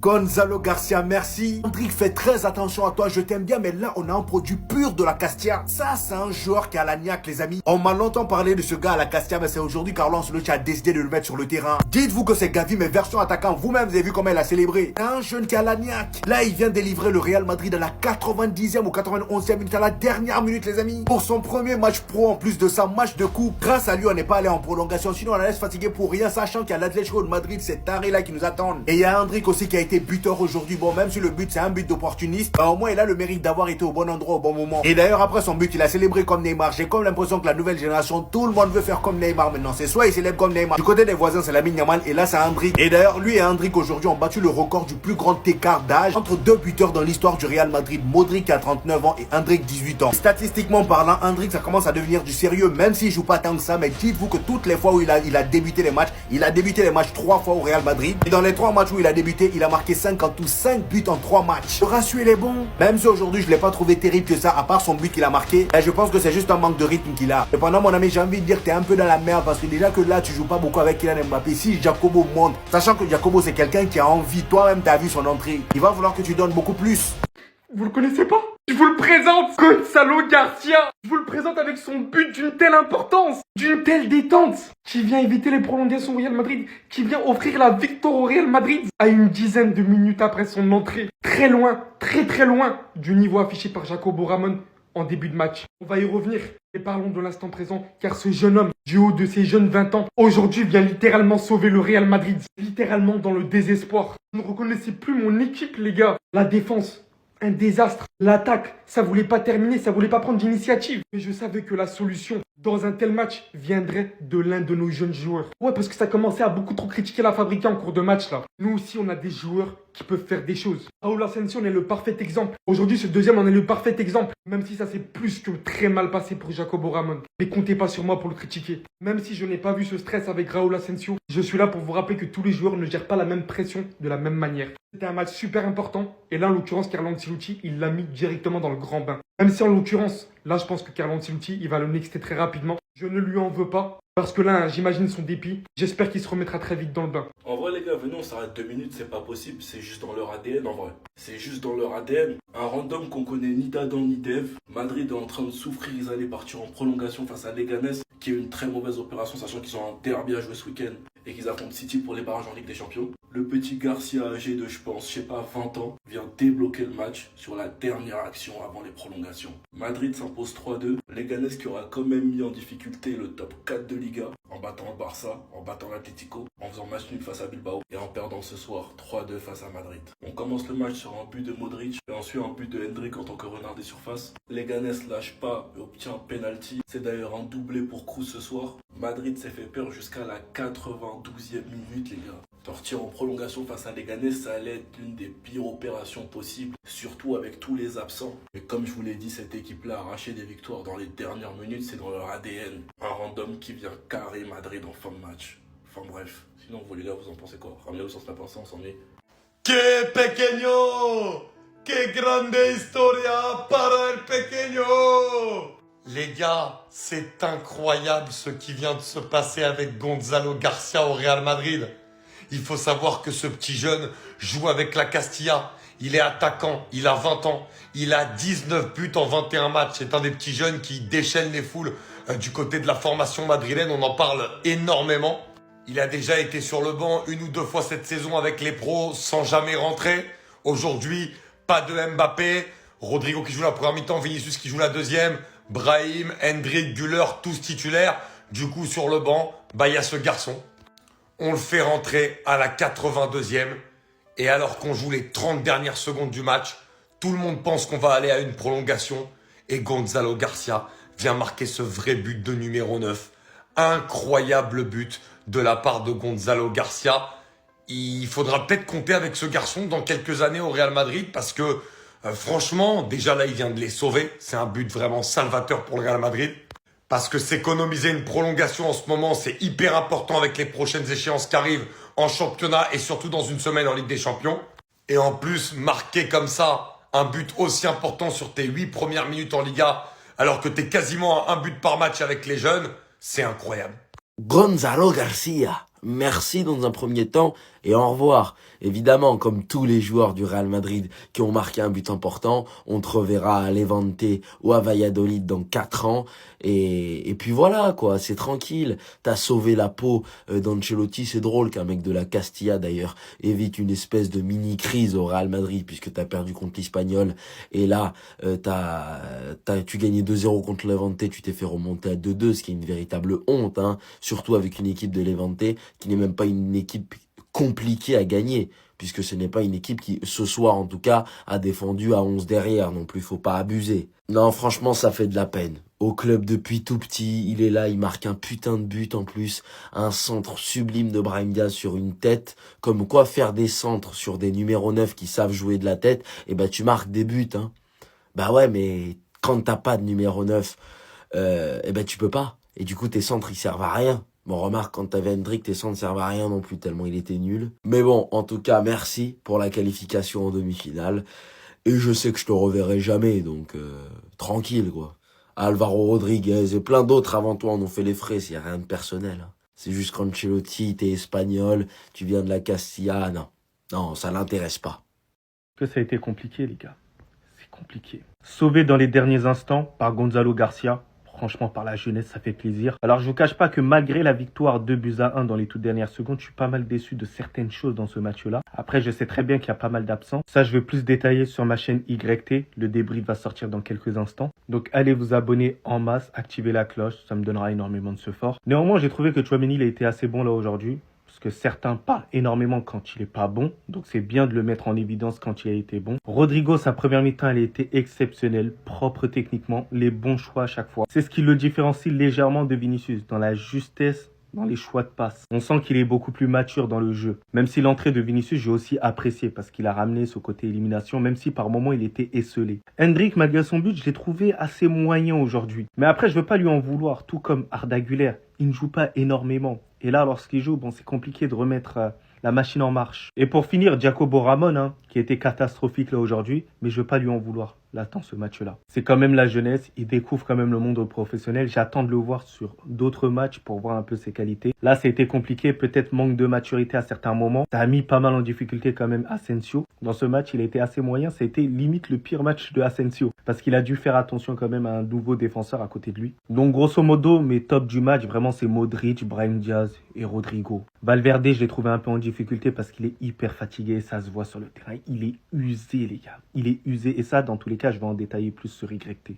Gonzalo Garcia, merci. Hendrik, fais très attention à toi, je t'aime bien, mais là, on a un produit pur de la Castilla. Ça, c'est un joueur qui a la niaque, les amis. On m'a longtemps parlé de ce gars à la Castilla, mais c'est aujourd'hui Carlo Ancelotti a décidé de le mettre sur le terrain. Dites-vous que c'est Gavi, mais version attaquant. Vous-même, vous avez vu comment il a célébré. Un jeune qui a la niaque. Là, il vient délivrer le Real Madrid à la 90e ou 91e minute, à la dernière minute, les amis. Pour son premier match pro, en plus de ça, match de coupe. Grâce à lui, on n'est pas allé en prolongation. Sinon, on la laisse fatiguer pour rien, sachant qu'il y a l'Atlético de Madrid, ces tarés-là qui nous attendent. Et il y a Hendrik aussi qui a été buteur aujourd'hui. Bon, même si le but c'est un but d'opportuniste, au moins il a le mérite d'avoir été au bon endroit au bon moment. Et d'ailleurs après son but, il a célébré comme Neymar. J'ai comme l'impression que la nouvelle génération, tout le monde veut faire comme Neymar maintenant. C'est soit il célèbre comme Neymar. Du côté des voisins, c'est Lamine Yamal et là c'est Hendrik. Et d'ailleurs lui et Hendrik aujourd'hui ont battu le record du plus grand écart d'âge entre deux buteurs dans l'histoire du Real Madrid. Modric a 39 ans et Hendrik 18 ans. Statistiquement parlant, Hendrik ça commence à devenir du sérieux, même s'il joue pas tant que ça. Mais dites-vous que toutes les fois où il a débuté les matchs, il a débuté les matchs 3 fois au Real Madrid. Et dans les 3 matchs où il a débuté, il a marqué 5 en tout, 5 buts en 3 matchs. Le ratio il est bon. Même si aujourd'hui je l'ai pas trouvé terrible que ça, à part son but qu'il a marqué, là, je pense que c'est juste un manque de rythme qu'il a. Cependant mon ami, j'ai envie de dire que t'es un peu dans la merde parce que déjà que là tu joues pas beaucoup avec Kylian Mbappé. Si Jacobo monte, sachant que Jacobo c'est quelqu'un qui a envie, toi-même t'as vu son entrée, il va falloir que tu donnes beaucoup plus. Vous le connaissez pas? Je vous le présente, Gonzalo Garcia. Je vous le présente avec son but d'une telle importance, d'une telle détente, qui vient éviter les prolongations au Real Madrid, qui vient offrir la victoire au Real Madrid à une dizaine de minutes après son entrée. Très loin, très loin du niveau affiché par Jacobo Ramon en début de match. On va y revenir et parlons de l'instant présent, car ce jeune homme, du haut de ses jeunes 20 ans, aujourd'hui vient littéralement sauver le Real Madrid. Littéralement dans le désespoir. Vous ne reconnaissez plus mon équipe, les gars. La défense, un désastre. L'attaque, ça voulait pas terminer, ça voulait pas prendre d'initiative. Mais je savais que la solution dans un tel match viendrait de l'un de nos jeunes joueurs. Ouais, parce que ça commençait à beaucoup trop critiquer la Fabrica en cours de match là. Nous aussi, on a des joueurs qui peuvent faire des choses. Raúl Asensio en est le parfait exemple. Aujourd'hui, ce deuxième en est le parfait exemple. Même si ça s'est plus que très mal passé pour Jacobo Ramon. Mais comptez pas sur moi pour le critiquer. Même si je n'ai pas vu ce stress avec Raúl Asensio, je suis là pour vous rappeler que tous les joueurs ne gèrent pas la même pression de la même manière. C'était un match super important. Et là, en l'occurrence, Carlo Ancelotti, il l'a mis directement dans le grand bain. Même si en l'occurrence, là, je pense que Carlo Ancelotti, il va le nexter très rapidement. Je ne lui en veux pas. Parce que là, j'imagine son dépit. J'espère qu'il se remettra très vite dans le bain. En vrai, les gars, venez, on s'arrête 2 minutes, c'est pas possible. C'est juste dans leur ADN, en vrai. C'est juste dans leur ADN. Un random qu'on connaît ni d'Adam ni d'Ève. Madrid est en train de souffrir. Ils allaient partir en prolongation face à Leganés, qui est une très mauvaise opération, sachant qu'ils ont un derby à jouer ce week-end et qu'ils affrontent City pour les barrages en Ligue des Champions. Le petit Garcia, âgé de, je pense, je sais pas, 20 ans, vient débloquer le match sur la dernière action avant les prolongations. Madrid s'impose 3-2. Leganés qui aura quand même mis en difficulté le top 4 de Liga en battant le Barça, en battant l'Atlético, en faisant match nul face à Bilbao et en perdant ce soir 3-2 face à Madrid. On commence le match sur un but de Modric et ensuite un but de Hendrik en tant que renard des surfaces. Leganés lâche pas et obtient un penalty. C'est d'ailleurs un doublé pour Kroos ce soir. Madrid s'est fait peur jusqu'à la 92e minute, les gars. Sortir en prolongation face à Leganés, ça allait être l'une des pires opérations possibles, surtout avec tous les absents. Mais comme je vous l'ai dit, cette équipe-là a arraché des victoires dans les dernières minutes, c'est dans leur ADN. Un random qui vient carrer Madrid en fin de match. Enfin bref, sinon vous les gars, vous en pensez quoi? Ramenez-vous sur la pensée, on s'en est. ¡Qué pequeño! ¡Qué grande historia para el pequeño! Les gars, c'est incroyable ce qui vient de se passer avec Gonzalo Garcia au Real Madrid. Il faut savoir que ce petit jeune joue avec la Castilla. Il est attaquant, il a 20 ans, il a 19 buts en 21 matchs. C'est un des petits jeunes qui déchaîne les foules du côté de la formation madrilène. On en parle énormément. Il a déjà été sur le banc 1 ou 2 fois cette saison avec les pros sans jamais rentrer. Aujourd'hui, pas de Mbappé. Rodrigo qui joue la première mi-temps, Vinicius qui joue la deuxième. Brahim, Hendrik, Güler, tous titulaires. Du coup, sur le banc, il y a ce garçon. On le fait rentrer à la 82e. Et alors qu'on joue les 30 dernières secondes du match, tout le monde pense qu'on va aller à une prolongation. Et Gonzalo Garcia vient marquer ce vrai but de numéro 9. Incroyable but de la part de Gonzalo Garcia. Il faudra peut-être compter avec ce garçon dans quelques années au Real Madrid parce que franchement, déjà là, il vient de les sauver. C'est un but vraiment salvateur pour le Real Madrid. Parce que s'économiser une prolongation en ce moment, c'est hyper important avec les prochaines échéances qui arrivent en championnat et surtout dans une semaine en Ligue des Champions. Et en plus, marquer comme ça un but aussi important sur tes 8 premières minutes en Liga, alors que t'es quasiment à un but par match avec les jeunes, c'est incroyable. Gonzalo Garcia, merci dans un premier temps et au revoir. Évidemment, comme tous les joueurs du Real Madrid qui ont marqué un but important, on te reverra à Levante ou à Valladolid dans 4 ans. Et puis voilà, quoi, c'est tranquille. T'as sauvé la peau d'Ancelotti. C'est drôle qu'un mec de la Castilla, d'ailleurs, évite une espèce de mini-crise au Real Madrid puisque t'as perdu contre l'Espagnol. Et là, tu gagnais 2-0 contre Levante, tu t'es fait remonter à 2-2, ce qui est une véritable honte, hein. Surtout avec une équipe de Levante qui n'est même pas une équipe compliquée à gagner, puisque ce n'est pas une équipe qui, ce soir en tout cas, a défendu à 11 derrière non plus, faut pas abuser. Non, franchement, ça fait de la peine. Au club depuis tout petit, il est là, il marque un putain de but en plus, un centre sublime de Brahim Diaz sur une tête, comme quoi faire des centres sur des numéros 9 qui savent jouer de la tête, et ben tu marques des buts, hein. Bah ouais, mais quand t'as pas de numéro 9, et ben tu peux pas. Et du coup, tes centres, ils servent à rien. Bon, remarque, quand t'avais Hendrick, tes centres servent à rien non plus, tellement il était nul. Mais bon, en tout cas, merci pour la qualification en demi-finale. Et je sais que je te reverrai jamais, donc tranquille, quoi. Alvaro Rodriguez et plein d'autres avant toi en ont fait les frais, s'il y a rien de personnel, hein. C'est juste qu'Ancelotti, t'es espagnol, tu viens de la Castilla, non. Non, ça l'intéresse pas. Que ça a été compliqué, les gars. C'est compliqué. Sauvé dans les derniers instants par Gonzalo Garcia. Franchement, par la jeunesse, ça fait plaisir. Alors, je vous cache pas que malgré la victoire 2-1 dans les toutes dernières secondes, je suis pas mal déçu de certaines choses dans ce match-là. Après, je sais très bien qu'il y a pas mal d'absents. Ça, je vais plus détailler sur ma chaîne YT. Le débrief va sortir dans quelques instants. Donc, allez vous abonner en masse, activez la cloche. Ça me donnera énormément de support. Néanmoins, j'ai trouvé que Tchouaméni, il a été assez bon là aujourd'hui. Parce que certains parlent énormément quand il est pas bon. Donc c'est bien de le mettre en évidence quand il a été bon. Rodrigo, sa première mi-temps, elle a été exceptionnelle, propre techniquement, les bons choix à chaque fois. C'est ce qui le différencie légèrement de Vinicius, dans la justesse, dans les choix de passe. On sent qu'il est beaucoup plus mature dans le jeu. Même si l'entrée de Vinicius, j'ai aussi apprécié parce qu'il a ramené ce côté élimination, même si par moments il était esselé. Hendrick, malgré son but, je l'ai trouvé assez moyen aujourd'hui. Mais après, je veux pas lui en vouloir, tout comme Arda Güler. Il ne joue pas énormément. Et là, lorsqu'il joue, bon, c'est compliqué de remettre la machine en marche. Et pour finir, Jacobo Ramon, hein, qui était catastrophique là aujourd'hui, mais je veux pas lui en vouloir là dans ce match-là. C'est quand même la jeunesse, il découvre quand même le monde professionnel. J'attends de le voir sur d'autres matchs pour voir un peu ses qualités. Là, ça a été compliqué, peut-être manque de maturité à certains moments. Ça a mis pas mal en difficulté quand même Asensio. Dans ce match, il a été assez moyen. Ça a été limite le pire match de Asensio parce qu'il a dû faire attention quand même à un nouveau défenseur à côté de lui. Donc grosso modo, mes tops du match, vraiment, c'est Modric, Brahim Diaz et Rodrigo. Valverde, je l'ai trouvé un peu en difficulté parce qu'il est hyper fatigué. Ça se voit sur le terrain. Il est usé, les gars. Il est usé. Et ça, dans tous les cas, je vais en détailler plus sur YT.